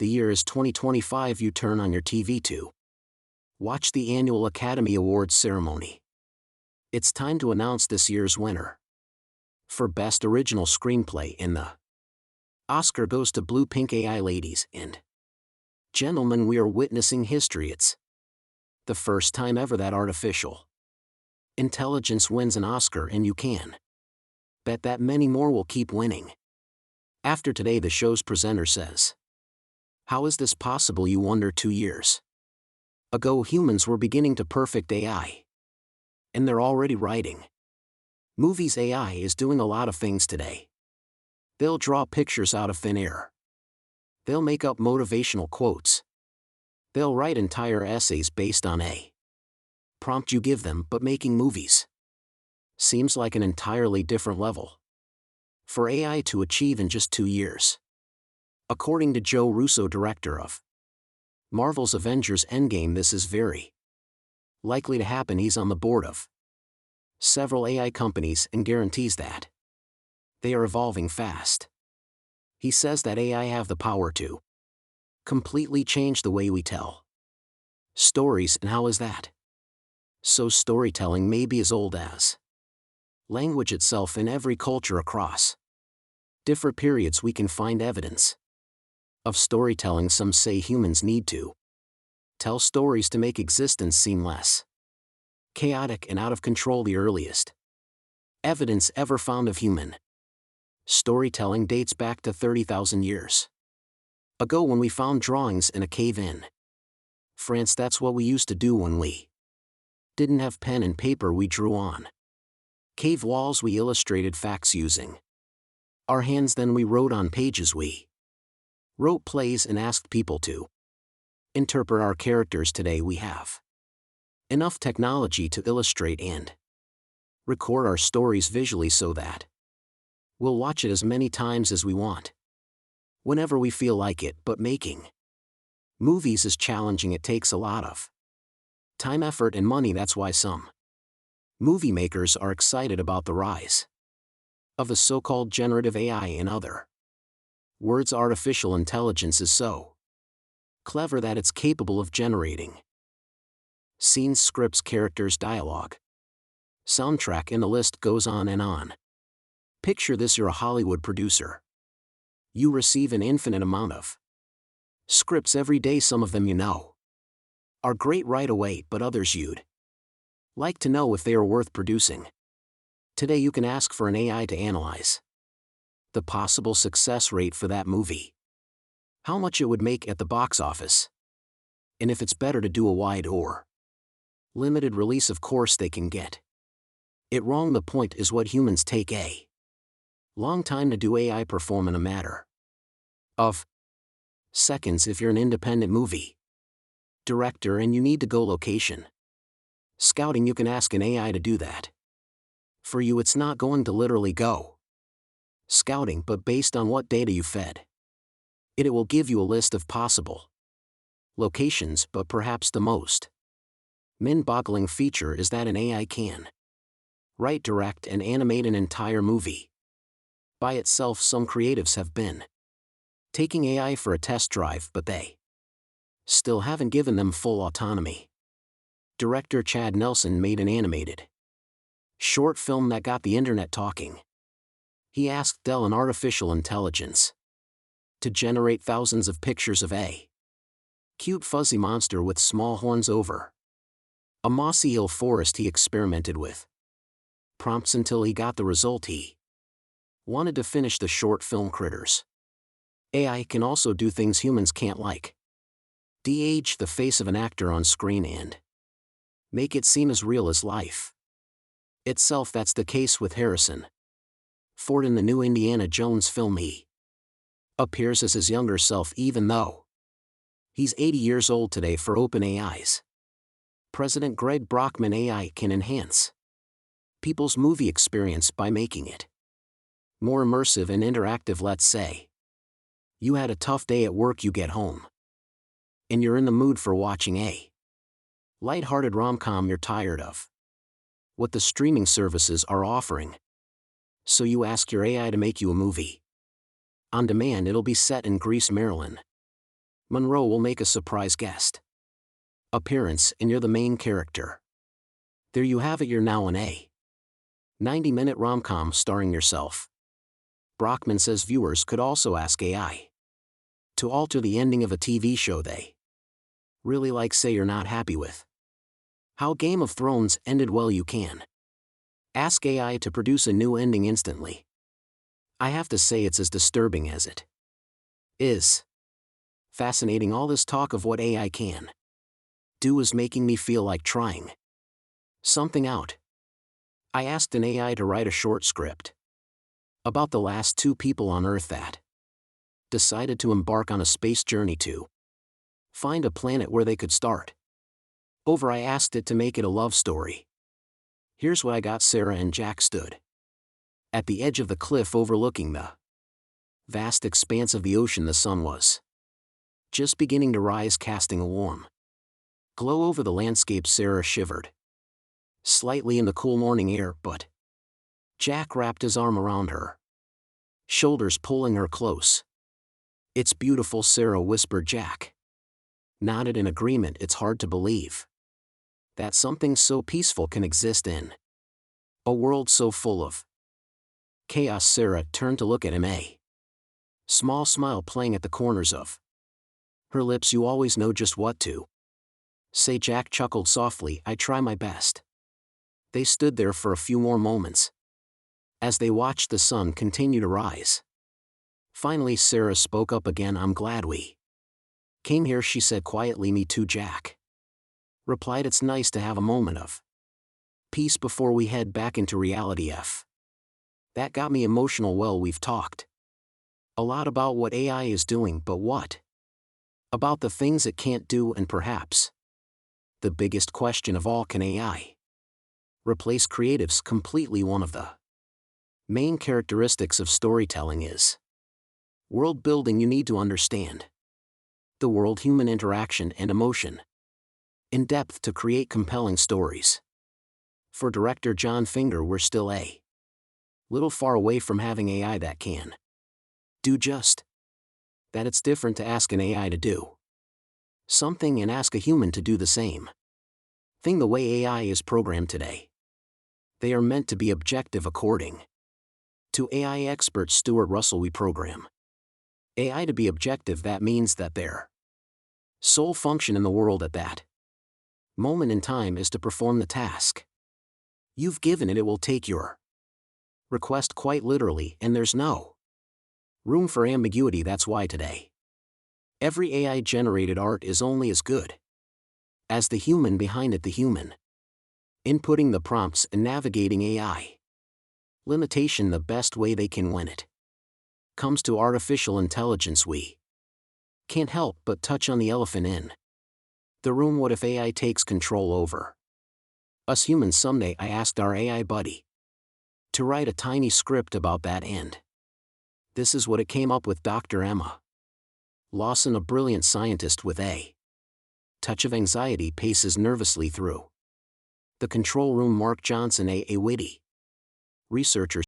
The year is 2025. You turn on your TV to watch the annual Academy Awards ceremony. It's time to announce this year's winner. For Best Original Screenplay in the Oscar goes to Blue Pink AI. Ladies and gentlemen, we are witnessing history. It's the first time ever that artificial intelligence wins an Oscar, and you can bet that many more will keep winning. After today, the show's presenter says, "How is this possible?" You wonder. 2 years ago, humans were beginning to perfect AI. And they're already writing movies. AI is doing a lot of things today. They'll draw pictures out of thin air. They'll make up motivational quotes. They'll write entire essays based on a prompt you give them. But making movies seems like an entirely different level for AI to achieve in just 2 years. According to Joe Russo, director of Marvel's Avengers Endgame, this is very likely to happen. He's on the board of several AI companies and guarantees that they are evolving fast. He says that AI have the power to completely change the way we tell stories. And how is that? So storytelling may be as old as language itself. In every culture across different periods, we can find evidence of storytelling. Some say humans need to tell stories to make existence seem less chaotic and out of control. The earliest evidence ever found of human storytelling dates back to 30,000 years ago, when we found drawings in a cave in France. That's what we used to do when we didn't have pen and paper. We drew on cave walls. We illustrated facts using our hands. Then we wrote on pages. We wrote plays and asked people to interpret our characters. Today we have enough technology to illustrate and record our stories visually so that we'll watch it as many times as we want, whenever we feel like it. But making movies is challenging. It takes a lot of time, effort, and money. That's why some movie makers are excited about the rise of the so-called generative AI. In other words, artificial intelligence is so clever that it's capable of generating scenes, scripts, characters, dialogue, soundtrack, and the list goes on and on. Picture this: you're a Hollywood producer. You receive an infinite amount of scripts every day. Some of them are great right away, but others you'd like to know if they are worth producing. Today you can ask for an AI to analyze the possible success rate for that movie, how much it would make at the box office, and if it's better to do a wide or limited release. Of course they can get it wrong. The point is, what humans take a long time to do, AI perform in a matter of seconds. If you're an independent movie director and you need to go location scouting, you can ask an AI to do that for you. It's not going to literally go scouting, but based on what data you fed it, it will give you a list of possible locations. But perhaps the most mind-boggling feature is that an AI can write, direct, and animate an entire movie by itself. Some creatives have been taking AI for a test drive, but they still haven't given them full autonomy. Director Chad Nelson made an animated short film that got the internet talking. He asked Dell, an artificial intelligence, to generate thousands of pictures of a cute fuzzy monster with small horns over a mossy hill forest. He experimented with prompts until he got the result he wanted to finish the short film. Critters AI can also do things humans can't, like de-age the face of an actor on screen and make it seem as real as life itself. That's the case with Harrison Ford in the new Indiana Jones film. He appears as his younger self even though he's 80 years old today. For OpenAI's President Greg Brockman, AI can enhance people's movie experience by making it more immersive and interactive. Let's say you had a tough day at work, you get home, and you're in the mood for watching a light-hearted rom-com. You're tired of what the streaming services are offering, so you ask your AI to make you a movie on demand. It'll be set in Greece, Maryland, Monroe will make a surprise guest appearance, and you're the main character. There you have it, you're now an 90-minute rom-com starring yourself. Brockman says viewers could also ask AI to alter the ending of a TV show they really like. Say you're not happy with how Game of Thrones ended, well, you can ask AI to produce a new ending instantly. I have to say it's as disturbing as it is fascinating. All this talk of what AI can do is making me feel like trying something out. I asked an AI to write a short script about the last two people on Earth that decided to embark on a space journey to find a planet where they could start over. I asked it to make it a love story. Here's what I got. Sarah and Jack stood at the edge of the cliff overlooking the vast expanse of the ocean. The sun was just beginning to rise, casting a warm glow over the landscape. Sarah shivered slightly in the cool morning air, but Jack wrapped his arm around her shoulders, pulling her close. It's beautiful, Sarah whispered. Jack nodded in agreement. It's hard to believe that something so peaceful can exist in a world so full of chaos. Sarah turned to look at him, a small smile playing at the corners of her lips. You always know just what to say. Jack chuckled softly. I try my best. They stood there for a few more moments as they watched the sun continue to rise. Finally, Sarah spoke up again. I'm glad we came here, she said quietly. Me too, Jack replied. It's nice to have a moment of peace before we head back into reality. That got me emotional. Well, we've talked a lot about what AI is doing, but what about the things it can't do? And perhaps the biggest question of all, can AI replace creatives completely? One of the main characteristics of storytelling is world building. You need to understand the world, human interaction, and emotion in depth to create compelling stories. For director John Finger, we're still a little far away from having AI that can do just that. It's different to ask an AI to do something and ask a human to do the same thing. The way AI is programmed today, they are meant to be objective. According to AI expert Stuart Russell, we program AI to be objective. That means that their sole function in the world at that moment in time is to perform the task you've given it. It will take your request quite literally, and there's no room for ambiguity. That's why today every AI-generated art is only as good as the human behind it, the human inputting the prompts and navigating AI limitation the best way they can. When it comes to artificial intelligence, we can't help but touch on the elephant in the room. What if AI takes control over us humans someday? I asked our AI buddy to write a tiny script about that, and this is what it came up with. Dr. Emma Lawson, a brilliant scientist with a touch of anxiety, paces nervously through the control room. Mark Johnson, a witty researcher,